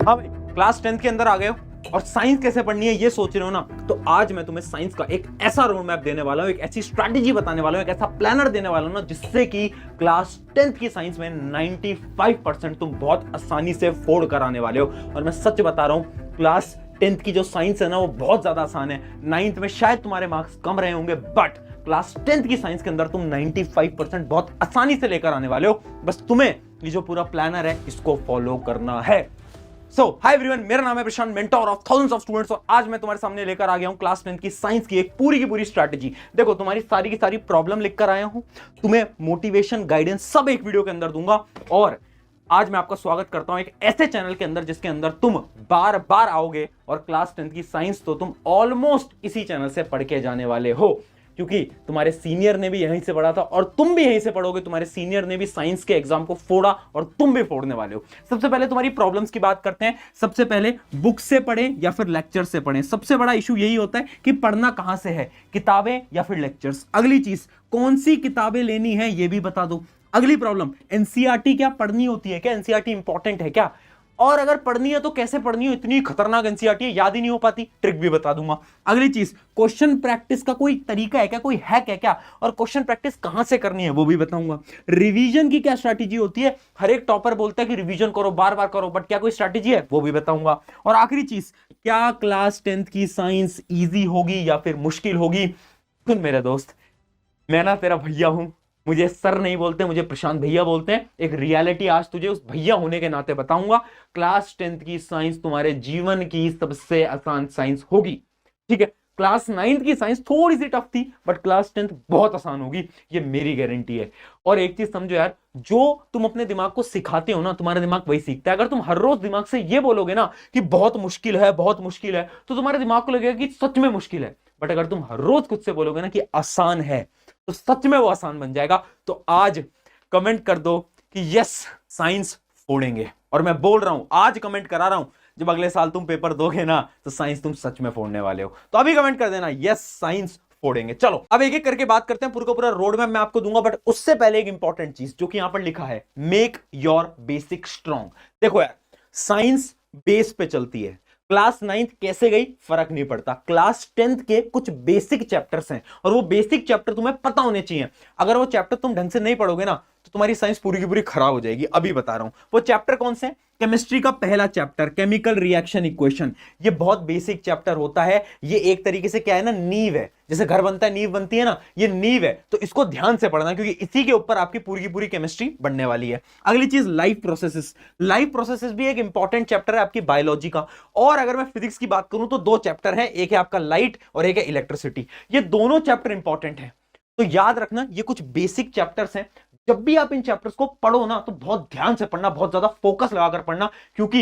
हाँ भाई, class 10th के अंदर आ गए हो और साइंस कैसे पढ़नी है ये सोच रहे हो ना, तो आज मैं तुम्हें साइंस का एक ऐसा रोड मैप देने वाला हूं, एक ऐसी स्ट्रैटेजी बताने वाला हूं, एक ऐसा प्लानर देने वाला हूं ना, जिससे कि क्लास 10th की साइंस में 95% तुम बहुत आसानी से फोड़ कर आने वाले हो। और मैं सच बता रहा हूं, क्लास 10th की जो साइंस है ना, वो बहुत ज्यादा आसान है। 9th में शायद तुम्हारे मार्क्स कम रहे होंगे, बट क्लास 10th की साइंस के अंदर तुम 95% बहुत आसानी से लेकर आने वाले हो। बस तुम्हें ये जो पूरा प्लानर है इसको फॉलो करना है। हाय एवरीवन, मेरा नाम है Prashant, mentor of thousands of students, और आज मैं तुम्हारे सामने लेकर आ गया हूं क्लास 10th की साइंस की एक पूरी की पूरी स्ट्रैटेजी। देखो, तुम्हारी सारी की सारी प्रॉब्लम लिखकर आया हूं, तुम्हें मोटिवेशन गाइडेंस सब एक वीडियो के अंदर दूंगा। और आज मैं आपका स्वागत करता हूं एक ऐसे चैनल के अंदर जिसके अंदर तुम बार बार आओगे और क्लास 10th की साइंस तो तुम ऑलमोस्ट इसी चैनल से पढ़ के जाने वाले हो, क्योंकि तुम्हारे सीनियर ने भी यहीं से पढ़ा था और तुम भी यहीं से पढ़ोगे। तुम्हारे सीनियर ने भी साइंस के एग्जाम को फोड़ा और तुम भी फोड़ने वाले हो। सबसे पहले तुम्हारी प्रॉब्लम्स की बात करते हैं। सबसे पहले बुक से पढ़ें या फिर लेक्चर से पढ़ें। सबसे बड़ा इशू यही होता है कि पढ़ना कहां से है, किताबें या फिर लेक्चर्स। अगली चीज, कौन सी किताबें लेनी है ये भी बता दो। अगली प्रॉब्लम, एनसीईआरटी क्या पढ़नी होती है क्या, एनसीईआरटी इंपॉर्टेंट है क्या, और अगर पढ़नी है तो कैसे पढ़नी हो, इतनी खतरनाक एनसीईआरटी है याद ही नहीं हो पाती, ट्रिक भी बता दूंगा। अगली चीज, क्वेश्चन प्रैक्टिस का कोई तरीका है क्या, कोई हैक है क्या, और क्वेश्चन प्रैक्टिस कहां से करनी है वो भी बताऊंगा। रिवीजन की क्या स्ट्रैटेजी होती है, हर एक टॉपर बोलता है कि रिवीजन करो, बार बार करो, बट क्या कोई स्ट्रैटेजी है वो भी बताऊंगा। और आखिरी चीज, क्या क्लास 10th की साइंस इजी होगी या फिर मुश्किल होगी। सुन मेरे दोस्त, मैं ना तेरा भैया हूं, मुझे सर नहीं बोलते, मुझे प्रशांत भैया बोलते हैं। एक रियलिटी आज तुझे उस भैया होने के नाते बताऊंगा। क्लास 10th की साइंस तुम्हारे जीवन की सबसे आसान साइंस होगी, ठीक है। क्लास 9th की साइंस थोड़ी सी टफ थी, बट क्लास 10th बहुत आसान होगी, ये मेरी गारंटी है। और एक चीज समझो यार, जो तुम अपने दिमाग को सिखाते हो ना, तुम्हारा दिमाग वही सीखता है। अगर तुम हर रोज दिमाग से ये बोलोगे ना कि बहुत मुश्किल है, बहुत मुश्किल है, तो तुम्हारे दिमाग को लगेगा कि सच में मुश्किल है। बट अगर तुम हर रोज खुद से बोलोगे ना कि आसान है, तो सच में वो आसान बन जाएगा। तो आज कमेंट कर दो कि यस, साइंस फोड़ेंगे। और मैं बोल रहा हूं, आज कमेंट करा रहा हूं, जब अगले साल तुम पेपर दोगे ना, तो साइंस तुम सच में फोड़ने वाले हो। तो अभी कमेंट कर देना यस, साइंस फोड़ेंगे। चलो अब एक एक करके बात करते हैं। पूरा का पूरा रोड मैप मैं आपको दूंगा, बट उससे पहले एक इंपॉर्टेंट चीज जो कि यहां पर लिखा है, मेक योर बेसिक स्ट्रॉन्ग। देखो यार, साइंस बेस पे चलती है। क्लास 9th कैसे गई फर्क नहीं पड़ता, क्लास 10th के कुछ बेसिक चैप्टर्स हैं और वो बेसिक चैप्टर तुम्हें पता होने चाहिए। अगर वो चैप्टर तुम ढंग से नहीं पढ़ोगे ना, तो तुम्हारी साइंस पूरी की पूरी खराब हो जाएगी। अभी बता रहा हूं वो चैप्टर कौन से। केमिस्ट्री का पहला चैप्टर, केमिकल रिएक्शन इक्वेशन, ये बहुत बेसिक चैप्टर होता है। ये एक तरीके से क्या है ना, नींव है। जैसे घर बनता है, नींव बनती है ना, ये नींव है। तो इसको ध्यान से पढ़ना, क्योंकि इसी के ऊपर आपकी पूरी की पूरी केमिस्ट्री बनने वाली है। अगली चीज, लाइफ प्रोसेसेस। लाइफ प्रोसेसेस भी एक इंपॉर्टेंट चैप्टर है आपकी बायोलॉजी का। और अगर मैं फिजिक्स की बात करूं तो दो चैप्टर है, एक है आपका लाइट और एक है इलेक्ट्रिसिटी। ये दोनों चैप्टर इंपॉर्टेंट है, तो याद रखना ये कुछ बेसिक चैप्टर्स हैं। जब भी आप इन चैप्टर्स को पढ़ो ना, तो बहुत ध्यान से पढ़ना, बहुत ज्यादा फोकस लगाकर पढ़ना, क्योंकि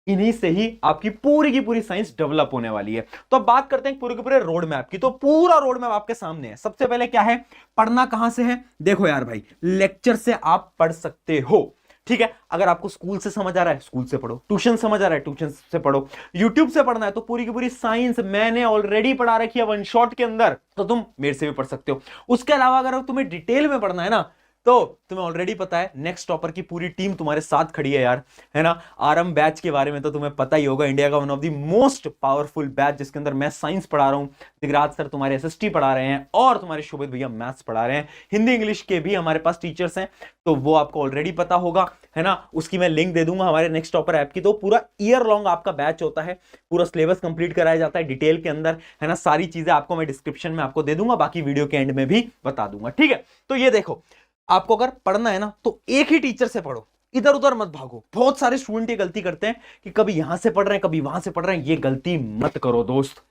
इन्हीं से ही आपकी पूरी की पूरी साइंस डेवलप होने वाली है। तो अब बात करते हैं पूरे के पूरे रोड मैप की। तो पूरा रोड मैप आपके सामने है। सबसे पहले क्या है, पढ़ना कहां से है। देखो यार भाई, लेक्चर से आप पढ़ सकते हो, ठीक है। अगर आपको स्कूल से समझ आ रहा है, स्कूल से पढ़ो। ट्यूशन समझ आ रहा है, ट्यूशन से पढ़ो। यूट्यूब से पढ़ना है तो पूरी की पूरी साइंस मैंने ऑलरेडी पढ़ा रखी है वन शॉट के अंदर, तो तुम मेरे से भी पढ़ सकते हो। उसके अलावा अगर तुम्हें डिटेल में पढ़ना है ना, तो तुम्हें ऑलरेडी पता है, नेक्स्ट टॉपर की पूरी टीम तुम्हारे साथ खड़ी है यार, है ना। आरएम बैच के बारे में तो तुम्हें पता ही होगा, इंडिया का one of the most powerful batch, जिसके अंदर मैं साइंस पढ़ा रहा हूं, दिगराज सर तुम्हारे एसएसटी पढ़ा रहे हैं, और तुम्हारे शोभित भैया मैथ्स पढ़ा रहे हैं। हिंदी इंग्लिश के भी हमारे पास टीचर्स हैं, तो वो आपको ऑलरेडी पता होगा, है ना। उसकी मैं लिंक दे दूंगा हमारे नेक्स्ट टॉपर ऐप की। तो पूरा ईयर लॉन्ग आपका बैच होता है, पूरा सिलेबस कंप्लीट कराया जाता है डिटेल के अंदर, है ना। सारी चीजें आपको मैं डिस्क्रिप्शन में आपको दे दूंगा, बाकी वीडियो के एंड में भी बता दूंगा, ठीक है। तो ये देखो, आपको अगर पढ़ना है ना, तो एक ही टीचर से पढ़ो, इधर उधर मत भागो। बहुत सारे स्टूडेंट ये गलती करते हैं कि कभी यहां से पढ़ रहे हैं, कभी वहां से पढ़ रहे हैं। ये गलती मत करो दोस्त।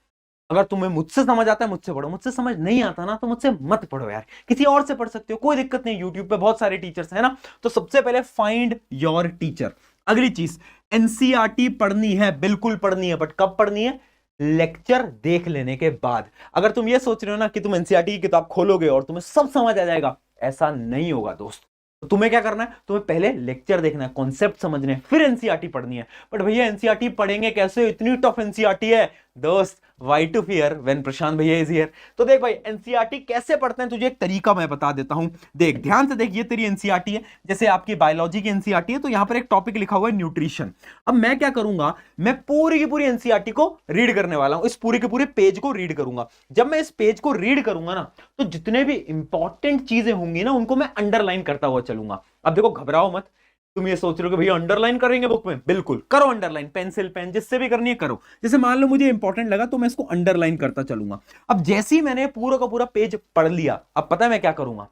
अगर तुम्हें मुझसे समझ आता है, मुझसे पढ़ो। मुझसे समझ नहीं आता ना, तो मुझसे मत पढ़ो यार, किसी और से पढ़ सकते हो, कोई दिक्कत नहीं। यूट्यूब पे बहुत सारे टीचर्स है ना। तो सबसे पहले फाइंड योर टीचर। अगली चीज, एनसीईआरटी पढ़नी है, बिल्कुल पढ़नी है, बट कब पढ़नी है, लेक्चर देख लेने के बाद। अगर तुम ये सोच रहे हो ना कि तुम एनसीईआरटी की किताब खोलोगे और तुम्हें सब समझ आ जाएगा, ऐसा नहीं होगा दोस्त। तो तुम्हें क्या करना है, तुम्हें पहले लेक्चर देखना है, कॉन्सेप्ट समझने हैं, फिर एनसीईआरटी पढ़नी है। बट भैया एनसीईआरटी पढ़ेंगे कैसे, इतनी टफ एनसीईआरटी है। दोस्त, वाई टू फियर व्हेन प्रशांत भैया इज हियर। तो देख भाई, एनसीईआरटी कैसे पढ़ते हैं तुझे एक तरीका मैं बता देता हूं। देख ध्यान से देख, ये तेरी एनसीईआरटी है, जैसे आपकी बायोलॉजी की एनसीईआरटी है, तो यहां पर एक टॉपिक लिखा हुआ है न्यूट्रिशन। अब मैं क्या करूंगा, मैं पूरी की पूरी एनसीईआरटी को रीड करने वाला हूं, इस पूरे के पूरे पेज को रीड करूंगा। जब मैं इस पेज को रीड करूंगा ना, तो जितने भी इंपॉर्टेंट चीजें होंगी ना, उनको मैं अंडरलाइन करता हुआ चलूंगा। अब देखो, घबराओ मत। तुम ये सोच रहे हो कि भैया अंडरलाइन करेंगे बुक में, बिल्कुल करो अंडरलाइन, पेंसिल पेन जिससे भी करनी है करो। जैसे मान लो मुझे इंपॉर्टेंट लगा तो मैं इसको अंडरलाइन करता चलूंगा। अब जैसे ही मैंने पूरा का पूरा पेज पढ़ लिया, अब पता है मैं क्या करूंगा,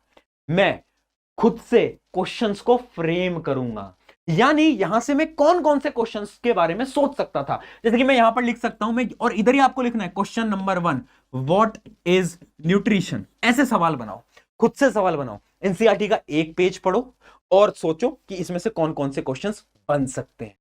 मैं खुद से क्वेश्चंस को फ्रेम करूंगा। यानी यहां से मैं कौन कौन से क्वेश्चंस के बारे में सोच सकता था, जैसे कि मैं यहां पर लिख सकता हूं मैं, और इधर ही आपको लिखना है question number 1, what is nutrition. ऐसे सवाल बनाओ, खुद से सवाल बनाओ। एनसीईआरटी का एक पेज पढ़ो और सोचो कि इसमें से कौन कौन से क्वेश्चंस बन सकते हैं।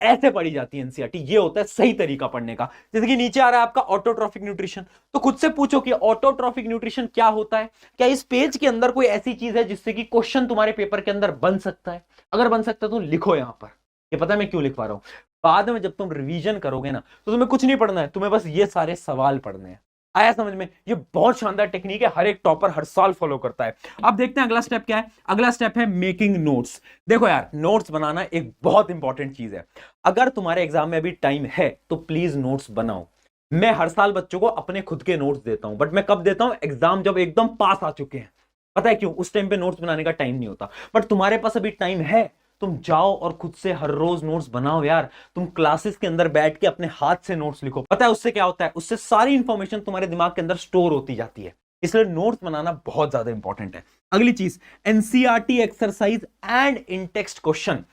ऐसे पढ़ी जाती है एनसीईआरटी, ये होता है सही तरीका पढ़ने का। जैसे कि नीचे आ रहा है आपका ऑटोट्रॉफिक न्यूट्रिशन, तो खुद से पूछो कि ऑटोट्रॉफिक न्यूट्रिशन क्या होता है। क्या इस पेज के अंदर कोई ऐसी चीज है जिससे कि क्वेश्चन तुम्हारे पेपर के अंदर बन सकता है? अगर बन सकता है तो लिखो यहां पर। ये पता है मैं क्यों लिख पा रहा हूं? बाद में जब तुम रिवीजन करोगे ना, तो तुम्हें कुछ नहीं पढ़ना है, तुम्हें बस ये सारे सवाल पढ़ने हैं। आया समझ में? ये बहुत शानदार टेक्निक है, हर एक टॉपर हर साल फॉलो करता है। अब देखते हैं अगला स्टेप क्या है। अगला स्टेप है मेकिंग नोट्स। देखो यार, नोट्स बनाना एक बहुत इंपॉर्टेंट चीज है। अगर तुम्हारे एग्जाम में अभी टाइम है तो प्लीज नोट्स बनाओ। मैं हर साल बच्चों को अपने खुद के नोट्स देता हूं, बट मैं कब देता हूं? एग्जाम जब एकदम पास आ चुके हैं। पता है क्यों? उस टाइम पे नोट्स बनाने का टाइम नहीं होता। बट तुम्हारे पास अभी टाइम है, तुम जाओ और खुद से हर रोज नोट्स बनाओ यार। तुम क्लासेस के अंदर बैठ के अपने हाथ से नोट्स लिखो। पता है उससे क्या होता है? उससे सारी इंफॉर्मेशन तुम्हारे दिमाग के अंदर स्टोर होती जाती है। इसलिए नोट्स बनाना बहुत ज्यादा इंपॉर्टेंट है। अगली चीज, NCERT exercise and in text question.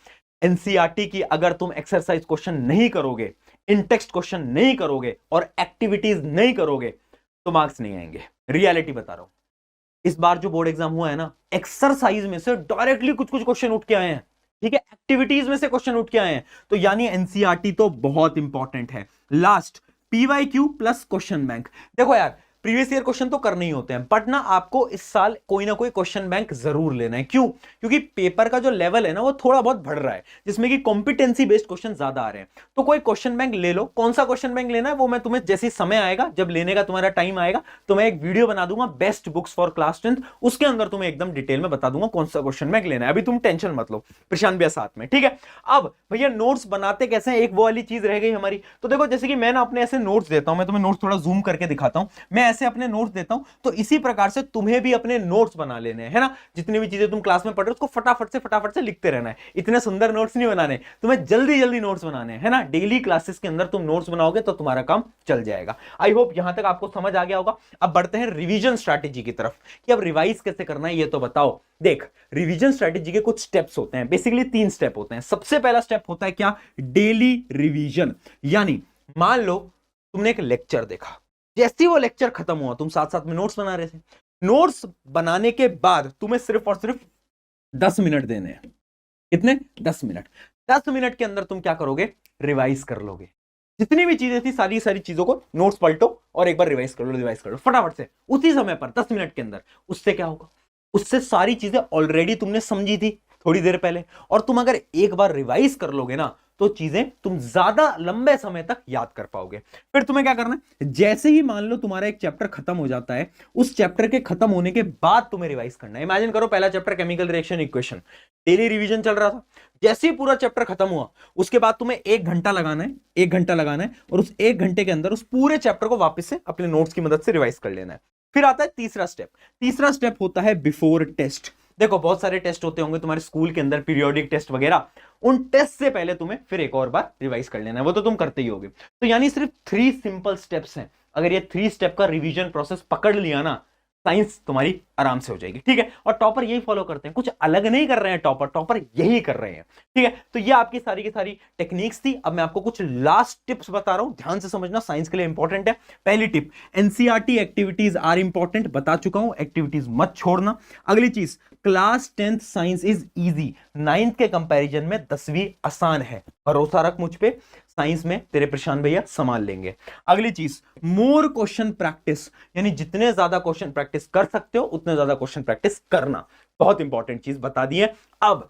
NCERT की अगर तुम एक्सरसाइज क्वेश्चन नहीं करोगे, इन टेक्स्ट क्वेश्चन नहीं करोगे और एक्टिविटीज नहीं करोगे, तो मार्क्स नहीं आएंगे। रियलिटी बता रहा हूं। इस बार जो बोर्ड एग्जाम हुआ है ना, एक्सरसाइज में से डायरेक्टली कुछ कुछ क्वेश्चन उठ के आए हैं, ठीक है, एक्टिविटीज में से क्वेश्चन उठ के आए हैं। तो यानी एनसीईआरटी तो बहुत इंपॉर्टेंट है। Last, PYQ plus question bank. देखो यार, प्रीवियस ईयर क्वेश्चन तो करने ही होते हैं, बट ना आपको इस साल कोई ना कोई क्वेश्चन बैंक जरूर लेना है। क्यों? क्योंकि पेपर का जो लेवल है ना, वो थोड़ा बहुत बढ़ रहा है, जिसमें कि कॉम्पिटेंसी बेस्ड क्वेश्चन ज्यादा आ रहे हैं। तो कोई क्वेश्चन बैंक ले लो। कौन सा क्वेश्चन बैंक लेना है वो मैं तुम्हें जैसे समय आएगा, जब लेने का तुम्हारा टाइम आएगा, तो मैं एक वीडियो बना दूंगा best books for class 10th। उसके अंदर तुम्हें एकदम डिटेल में बता दूंगा कौन सा क्वेश्चन बैंक लेना है। अभी तुम टेंशन मत लो, प्रशांत भैया साथ में, ठीक है। अब भैया नोट्स बनाते कैसे हैं, एक वो वाली चीज रह गई हमारी। तो देखो, जैसे कि मैं ना अपने ऐसे नोट्स देता हूं, मैं तुम्हें नोट्स थोड़ा जूम करके दिखाता हूं। मैं ऐसे अपने नोट्स देता हूं, तो इसी प्रकार से तुम्हें भी अपने नोट्स बना लेने हैं, है ना। जितनी भी चीजें तुम क्लास में पढ़ रहे हो, उसको फटाफट से लिखते रहना है। इतने सुंदर नोट्स नहीं बनाने, तुम्हें जल्दी जल्दी नोट्स बनाने हैं, है ना। डेली क्लासेस के अंदर तुम नोट्स बनाओगे तो तुम्हारा काम चल जाएगा। आई होप यहां तक आपको समझ आ गया होगा। अब बढ़ते हैं रिवीजन स्ट्रैटेजी की तरफ, कि अब रिवाइज कैसे करना है ये तो बताओ। देख, रिवीजन स्ट्रैटेजी के कुछ स्टेप्स होते हैं, बेसिकली 3 स्टेप होते हैं। सबसे पहला स्टेप होता है क्या? Daily revision. यानी मान लो तुमने एक लेक्चर देखा, जैसे ही वो लेक्चर खत्म हुआ, तुम साथ साथ में नोट्स बना रहे थे। नोट्स बनाने के बाद तुम्हें सिर्फ और सिर्फ 10 मिनट देने हैं। कितने? 10 मिनट। 10 मिनट के अंदर तुम क्या करोगे? रिवाइज कर लोगे। जितनी भी चीजें थी सारी सारी चीजों को नोट्स पलटो और एक बार रिवाइज कर लो फटाफट से, उसी समय पर 10 मिनट के अंदर। उससे क्या होगा? उससे सारी चीजें ऑलरेडी तुमने समझी थी थोड़ी देर पहले, और तुम अगर एक बार रिवाइज कर लोगे ना, तो चीजें तुम ज्यादा लंबे समय तक याद कर पाओगे। फिर तुम्हें क्या करना है? जैसे ही मान लो तुम्हारा एक चैप्टर खत्म हो जाता है, उस चैप्टर के खत्म होने के बाद तुम्हें रिवाइज करना है। इमेजिन करो, पहला chapter chemical reaction equation, daily revision चल रहा था। जैसे ही पूरा चैप्टर खत्म हुआ, उसके बाद तुम्हें 1 घंटा लगाना है, 1 घंटा लगाना है, और उस 1 घंटे के अंदर उस पूरे चैप्टर को वापस से अपने नोट्स की मदद से रिवाइज कर लेना है। फिर आता है तीसरा स्टेप। तीसरा स्टेप होता है बिफोर टेस्ट। देखो, बहुत सारे टेस्ट होते होंगे तुम्हारे स्कूल के अंदर, पीरियोडिक टेस्ट वगैरह। उन टेस्ट से पहले तुम्हें फिर एक और बार रिवाइज कर लेना है, वो तो तुम करते ही होगे। तो यानी सिर्फ 3 सिंपल स्टेप्स हैं। अगर ये 3 स्टेप का रिवीजन प्रोसेस पकड़ लिया ना, साइंस तुम्हारी आराम से हो जाएगी, ठीक है। और टॉपर यही फॉलो करते हैं, कुछ अलग नहीं कर रहे हैं टॉपर यही कर रहे हैं, ठीक है। तो ये आपकी सारी की सारी टेक्निक्स थी। अब मैं आपको कुछ लास्ट टिप्स बता रहा हूं, ध्यान से समझना, साइंस के लिए इंपॉर्टेंट है। पहली tip, NCERT activities are important, बता चुका हूं, एक्टिविटीज मत छोड़ना। अगली चीज, class 10th science is easy, 9th के कंपैरिजन में 10वीं आसान है। भरोसा रख मुझ पे, साइंस में तेरे प्रशांत भैया संभाल लेंगे। अगली चीज, मोर क्वेश्चन प्रैक्टिस, यानी जितने ज्यादा क्वेश्चन प्रैक्टिस कर सकते हो उतने ज्यादा क्वेश्चन प्रैक्टिस करना। बहुत इंपॉर्टेंट चीज बता दी है। अब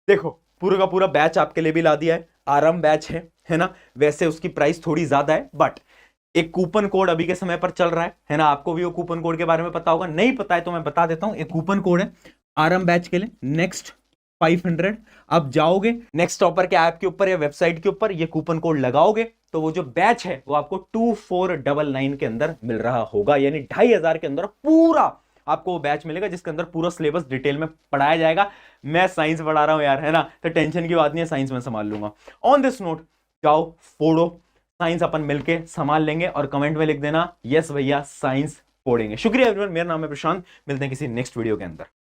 देखो, पूरा का पूरा बैच आपके लिए भी ला दिया है, आराम बैच है ना। वैसे उसकी प्राइस थोड़ी ज्यादा है, बट एक कूपन कोड अभी के समय पर चल रहा है ना, आपको भी वो कूपन कोड के बारे में पता होगा, नहीं पता है तो मैं बता देता हूं। एक कूपन कोड है आरएम बैच के लिए, नेक्स्ट 500। आप जाओगे नेक्स्ट टॉपर के ऐप के ऊपर या वेबसाइट के ऊपर, ये कूपन कोड लगाओगे तो वो जो बैच है वो आपको 2499 के अंदर मिल रहा होगा, यानी 2500 के अंदर पूरा आपको वो बैच मिलेगा जिसके अंदर पूरा सिलेबस डिटेल में पढ़ाया जाएगा। मैं साइंस पढ़ा रहा हूं यार, है ना, तो टेंशन की बात नहीं है, साइंस में संभाल लूंगा। ऑन दिस नोट जाओ फोड़ो, साइंस अपन मिलके संभाल लेंगे, और कमेंट में लिख देना यस भैया साइंस फोड़ेंगे। शुक्रिया एवरीवन, मेरा नाम है प्रशांत, मिलते हैं किसी नेक्स्ट वीडियो के अंदर।